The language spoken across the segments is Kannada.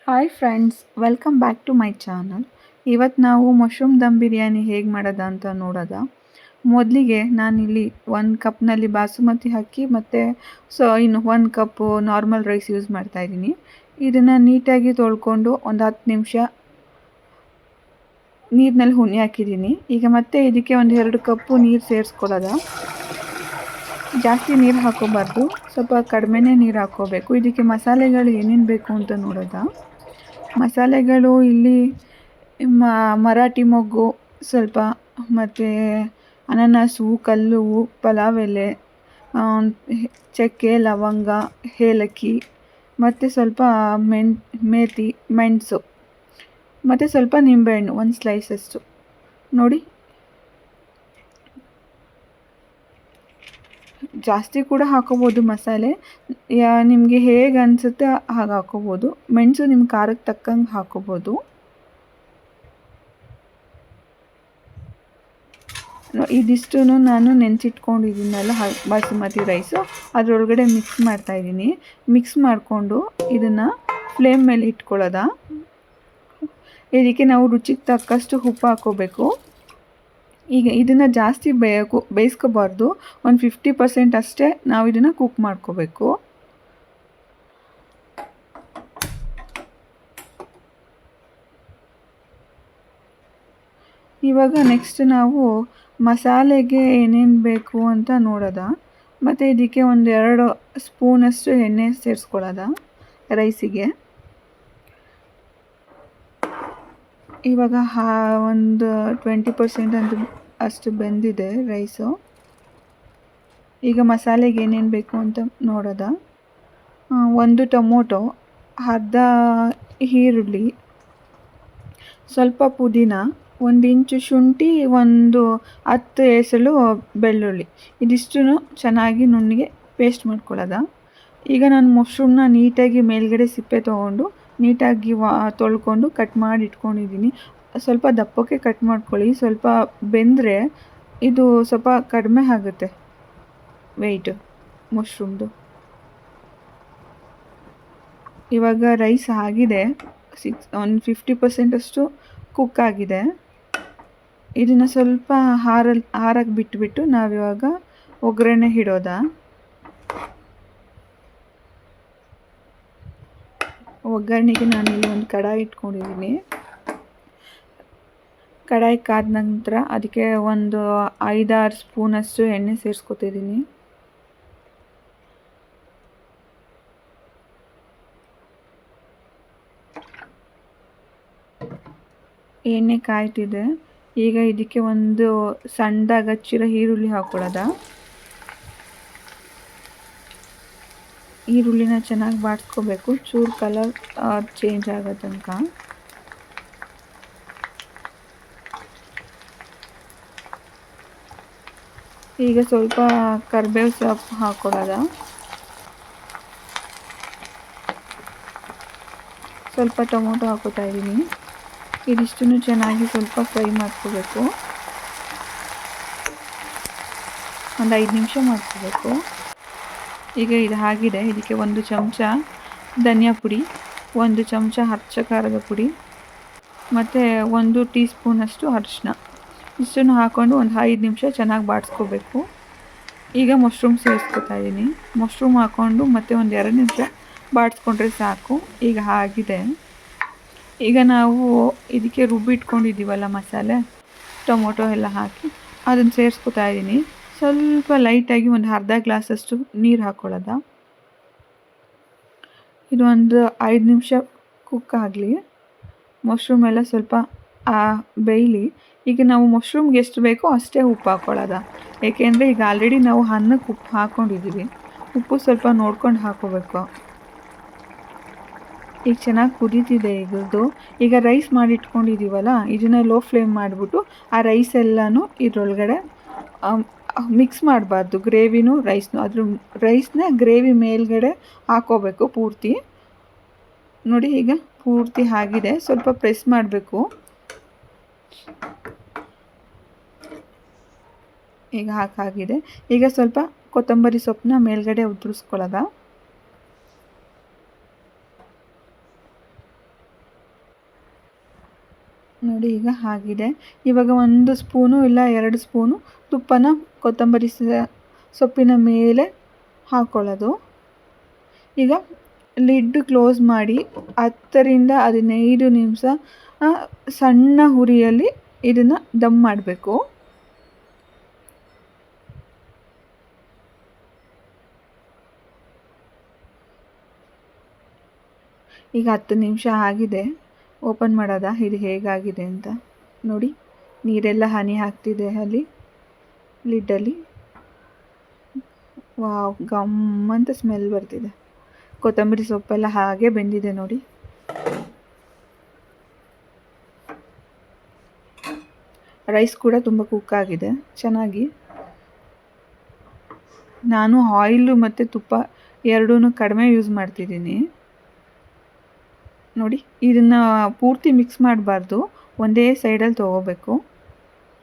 Hi friends, welcome back to my channel. ಇವತ್ತು ನಾವು ಮಶ್ರೂಮ್ ದಮ್ ಬಿರಿಯಾನಿ ಹೇಗೆ ಮಾಡೋದ ಅಂತ ನೋಡೋದ. ಮೊದಲಿಗೆ ನಾನಿಲ್ಲಿ 1 ಕಪ್ನಲ್ಲಿ ಬಾಸುಮತಿ ಅಕ್ಕಿ ಮತ್ತು ಇನ್ನು 1 ಕಪ್ಪು ನಾರ್ಮಲ್ ರೈಸ್ ಯೂಸ್ ಮಾಡ್ತಾಯಿದ್ದೀನಿ. ಇದನ್ನು ನೀಟಾಗಿ ತೊಳ್ಕೊಂಡು ಒಂದು 10 ನಿಮಿಷ ನೀರಿನಲ್ಲಿ ಹುನಿ ಹಾಕಿದ್ದೀನಿ. ಈಗ ಮತ್ತೆ ಇದಕ್ಕೆ ಒಂದು 2 ಕಪ್ಪು ನೀರು ಸೇರಿಸ್ಕೊಳ್ಳೋದ. ಜಾಸ್ತಿ ನೀರು ಹಾಕೋಬಾರ್ದು, ಸ್ವಲ್ಪ ಕಡಿಮೆನೇ ನೀರು ಹಾಕ್ಕೋಬೇಕು. ಇದಕ್ಕೆ ಮಸಾಲೆಗಳು ಏನೇನು ಬೇಕು ಅಂತ ನೋಡೋದ. ಮಸಾಲೆಗಳು ಇಲ್ಲಿ ಮರಾಠಿ ಮೊಗ್ಗು ಸ್ವಲ್ಪ, ಮತ್ತು ಅನಾನಸು, ಕಲ್ಲು, ಪಲಾವ್ ಎಲೆ, ಚಕ್ಕೆ, ಲವಂಗ, ಏಲಕ್ಕಿ, ಮತ್ತು ಸ್ವಲ್ಪ ಮೇಥಿ, ಮೆಣಸು, ಮತ್ತು ಸ್ವಲ್ಪ ನಿಂಬೆಹಣ್ಣು, 1 ಸ್ಲೈಸಸ್ಸು ನೋಡಿ. ಜಾಸ್ತಿ ಕೂಡ ಹಾಕೋಬೋದು ಮಸಾಲೆ, ನಿಮಗೆ ಹೇಗೆ ಅನಿಸುತ್ತೆ ಹಾಗೆ ಹಾಕೋಬೋದು. ಮೆಣಸು ನಿಮ್ಮ ಖಾರಕ್ಕೆ ತಕ್ಕಂಗೆ ಹಾಕೋಬೋದು. ಇದಿಷ್ಟು ನಾನು ನೆನೆಸಿಟ್ಕೊಂಡಿದ್ದೀನಲ್ಲ ಬಾಸುಮತಿ ರೈಸು, ಅದರೊಳಗಡೆ ಮಿಕ್ಸ್ ಮಾಡ್ತಾಯಿದ್ದೀನಿ. ಮಿಕ್ಸ್ ಮಾಡಿಕೊಂಡು ಇದನ್ನು ಫ್ಲೇಮ್ ಮೇಲೆ ಇಟ್ಕೊಳ್ಳೋದ. ಇದಕ್ಕೆ ನಾವು ರುಚಿಗೆ ತಕ್ಕಷ್ಟು ಉಪ್ಪು ಹಾಕೋಬೇಕು. ಈಗ ಇದನ್ನು ಜಾಸ್ತಿ ಬೇಯಿಸ್ಕೋಬಾರ್ದು, ಒಂದು 50% ಅಷ್ಟೇ ನಾವು ಇದನ್ನು ಕುಕ್ ಮಾಡ್ಕೋಬೇಕು. ಇವಾಗ ನೆಕ್ಸ್ಟ್ ನಾವು ಮಸಾಲೆಗೆ ಏನೇನು ಬೇಕು ಅಂತ ನೋಡೋದ. ಮತ್ತು ಇದಕ್ಕೆ 1-2 ಸ್ಪೂನಷ್ಟು ಎಣ್ಣೆ ಸೇರಿಸ್ಕೊಳ್ಳೋದ ರೈಸಿಗೆ. ಇವಾಗ ಒಂದು 20% ಅಷ್ಟು ಬೆಂದಿದೆ ರೈಸು. ಈಗ ಮಸಾಲೆಗೆ ಏನೇನು ಬೇಕು ಅಂತ ನೋಡೋದ. 1 ಟೊಮೊಟೊ, ಅರ್ಧ ಈರುಳ್ಳಿ, ಸ್ವಲ್ಪ ಪುದೀನ, 1 ಇಂಚು ಶುಂಠಿ, 10 ಎಸಳು ಬೆಳ್ಳುಳ್ಳಿ. ಇದಿಷ್ಟು ಚೆನ್ನಾಗಿ ನುಣ್ಣಗೆ ಪೇಸ್ಟ್ ಮಾಡ್ಕೊಳ್ಳೋದ. ಈಗ ನಾನು ಮಶ್ರೂಮ್ನ ನೀಟಾಗಿ ಮೇಲ್ಗಡೆ ಸಿಪ್ಪೆ ತೊಗೊಂಡು ನೀಟಾಗಿ ತೊಳ್ಕೊಂಡು ಕಟ್ ಮಾಡಿ ಇಟ್ಕೊಂಡಿದ್ದೀನಿ. ಸ್ವಲ್ಪ ದಪ್ಪಕ್ಕೆ ಕಟ್ ಮಾಡ್ಕೊಳ್ಳಿ, ಸ್ವಲ್ಪ ಬೆಂದರೆ ಇದು ಸ್ವಲ್ಪ ಕಡಿಮೆ ಆಗುತ್ತೆ ವೆಯ್ಟು ಮಶ್ರೂಮ್ದು. ಇವಾಗ ರೈಸ್ ಆಗಿದೆ, ಒಂದು 50% ಅಷ್ಟು ಕುಕ್ ಆಗಿದೆ. ಇದನ್ನು ಸ್ವಲ್ಪ ಆರಕ್ಕೆ ಬಿಟ್ಬಿಟ್ಟು ನಾವಿವಾಗ ಒಗ್ಗರಣೆ ಇಡೋದ. ಒಗ್ಗರಣೆಗೆ ನಾನಿಲ್ಲಿ ಒಂದು ಕಡಾಯಿ ಇಟ್ಕೊಂಡಿದ್ದೀನಿ. ಕಡಾಯಿ ಕಾದ ನಂತರ ಅದಕ್ಕೆ ಒಂದು 5-6 ಸ್ಪೂನಷ್ಟು ಎಣ್ಣೆ ಸೇರಿಸ್ಕೊತಿದ್ದೀನಿ. ಎಣ್ಣೆ ಕಾಯ್ತಿದೆ. ಈಗ ಇದಕ್ಕೆ ಒಂದು ಸಣ್ಣದಾಗಿ ಹಚ್ಚಿರೋ ಈರುಳ್ಳಿ ಹಾಕ್ಕೊಳ್ಳೋದ. ಈರುಳ್ಳಿನ ಚೆನ್ನಾಗಿ ಬಾಡಿಸ್ಕೋಬೇಕು, ಚೂರು ಕಲರ್ ಚೇಂಜ್ ಆಗೋ ತನಕ. ಈಗ ಸ್ವಲ್ಪ ಕರಿಬೇವು ಸೊಪ್ಪು ಹಾಕ್ಕೊಳ್ಳೋದ. ಸ್ವಲ್ಪ ಟೊಮೊಟೊ ಹಾಕೋತಾ ಇದ್ದೀನಿ. ಇದಿಷ್ಟನ್ನು ಚೆನ್ನಾಗಿ ಸ್ವಲ್ಪ ಫ್ರೈ ಮಾಡ್ಕೋಬೇಕು, ಒಂದು 5 ನಿಮಿಷ ಮಾಡ್ಕೋಬೇಕು. ಈಗ ಇದು ಆಗಿದೆ. ಇದಕ್ಕೆ 1 ಚಮಚ ಧನಿಯಾ ಪುಡಿ, 1 ಚಮಚ ಅಚ್ಚ ಖಾರದ ಪುಡಿ, ಮತ್ತು 1 ಟೀ ಸ್ಪೂನಷ್ಟು ಅರಿಶಿನ, ಇಷ್ಟನ್ನು ಹಾಕ್ಕೊಂಡು ಒಂದು 5 ನಿಮಿಷ ಚೆನ್ನಾಗಿ ಬಾಡಿಸ್ಕೋಬೇಕು. ಈಗ ಮಶ್ರೂಮ್ ಸೇರಿಸ್ಕೊತಾ ಇದ್ದೀನಿ. ಮಶ್ರೂಮ್ ಹಾಕ್ಕೊಂಡು ಮತ್ತೆ ಒಂದು 2 ನಿಮಿಷ ಬಾಡಿಸ್ಕೊಂಡ್ರೆ ಸಾಕು. ಈಗ ಆಗಿದೆ. ಈಗ ನಾವು ಇದಕ್ಕೆ ರುಬ್ಬಿಟ್ಕೊಂಡಿದ್ದೀವಲ್ಲ ಮಸಾಲೆ, ಟೊಮೊಟೊ ಎಲ್ಲ ಹಾಕಿ ಅದನ್ನು ಸೇರಿಸ್ಕೊತಾ ಇದ್ದೀನಿ. ಸ್ವಲ್ಪ ಲೈಟಾಗಿ ಒಂದು ಅರ್ಧ ಗ್ಲಾಸಷ್ಟು ನೀರು ಹಾಕ್ಕೊಳ್ಳೋದ. ಇದು ಒಂದು 5 ನಿಮಿಷ ಕುಕ್ ಆಗಲಿ, ಮಶ್ರೂಮ್ ಎಲ್ಲ ಸ್ವಲ್ಪ ಬೇಯಲಿ. ಈಗ ನಾವು ಮಶ್ರೂಮ್ಗೆ ಎಷ್ಟು ಬೇಕೋ ಅಷ್ಟೇ ಉಪ್ಪು ಹಾಕ್ಕೊಳ್ಳೋದ. ಏಕೆಂದರೆ ಈಗ ಆಲ್ರೆಡಿ ನಾವು ಅನ್ನಕ್ಕೆ ಉಪ್ಪು ಹಾಕ್ಕೊಂಡಿದ್ದೀವಿ, ಉಪ್ಪು ಸ್ವಲ್ಪ ನೋಡ್ಕೊಂಡು ಹಾಕ್ಕೋಬೇಕು. ಈಗ ಚೆನ್ನಾಗಿ ಕುದೀತಿದೆ ಇದ್ರದ್ದು. ಈಗ ರೈಸ್ ಮಾಡಿಟ್ಕೊಂಡಿದ್ದೀವಲ್ಲ, ಇದನ್ನು ಲೋ ಫ್ಲೇಮ್ ಮಾಡಿಬಿಟ್ಟು ಆ ರೈಸ್ ಎಲ್ಲನೂ ಇದರೊಳಗಡೆ ಮಿಕ್ಸ್ ಮಾಡಬಾರ್ದು, ಗ್ರೇವಿನೂ ರೈಸ್ನೂ. ಅದ್ರ ರೈಸ್ನ ಗ್ರೇವಿ ಮೇಲ್ಗಡೆ ಹಾಕ್ಕೋಬೇಕು ಪೂರ್ತಿ. ನೋಡಿ ಈಗ ಪೂರ್ತಿ ಆಗಿದೆ, ಸ್ವಲ್ಪ ಪ್ರೆಸ್ ಮಾಡಬೇಕು. ಈಗ ಹಾಕಾಗಿದೆ. ಈಗ ಸ್ವಲ್ಪ ಕೊತ್ತಂಬರಿ ಸೊಪ್ಪನ್ನ ಮೇಲ್ಗಡೆ ಉದುರಿಸ್ಕೊಳ್ಳೋದ. ನೋಡಿ ಈಗ ಆಗಿದೆ. ಇವಾಗ 1 ಸ್ಪೂನು ಇಲ್ಲ 2 ಸ್ಪೂನು ತುಪ್ಪನ ಕೊತ್ತಂಬರಿ ಸೊಪ್ಪಿನ ಮೇಲೆ ಹಾಕ್ಕೊಳ್ಳೋದು. ಈಗ ಲಿಡ್ ಕ್ಲೋಸ್ ಮಾಡಿ 10 ರಿಂದ 15 ನಿಮಿಷ ಸಣ್ಣ ಉರಿಯಲ್ಲಿ ಇದನ್ನು ದಮ್ ಮಾಡಬೇಕು. ಈಗ 10 ನಿಮಿಷ ಆಗಿದೆ. ಓಪನ್ ಮಾಡೋದಾ ಇದು ಹೇಗಾಗಿದೆ ಅಂತ ನೋಡಿ. ನೀರೆಲ್ಲ ಹನಿ ಆಗ್ತಿದೆ ಅಲ್ಲಿ ಲಿಡ್ಡಲ್ಲಿ. ವಾವ್, ಗಮ್ಮಂತ ಸ್ಮೆಲ್ ಬರ್ತಿದೆ. ಕೊತ್ತಂಬರಿ ಸೊಪ್ಪೆಲ್ಲ ಹಾಗೆ ಬೆಂದಿದೆ ನೋಡಿ. ರೈಸ್ ಕೂಡ ತುಂಬ ಕುಕ್ ಆಗಿದೆ ಚೆನ್ನಾಗಿ. ನಾನು ಆಯಿಲು ಮತ್ತು ತುಪ್ಪ ಎರಡೂ ಕಡಿಮೆ ಯೂಸ್ ಮಾಡ್ತಿದ್ದೀನಿ ನೋಡಿ. ಇದನ್ನು ಪೂರ್ತಿ ಮಿಕ್ಸ್ ಮಾಡಬಾರ್ದು, ಒಂದೇ ಸೈಡಲ್ಲಿ ತೊಗೋಬೇಕು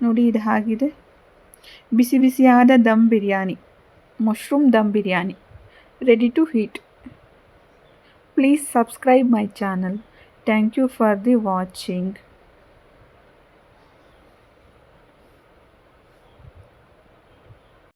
ನೋಡಿ. ಇದು ಆಗಿದೆ. ಬಿಸಿ ಬಿಸಿಯಾದ dum biryani, mushroom dum biryani ready to heat. Please subscribe my channel. Thank you for the watching.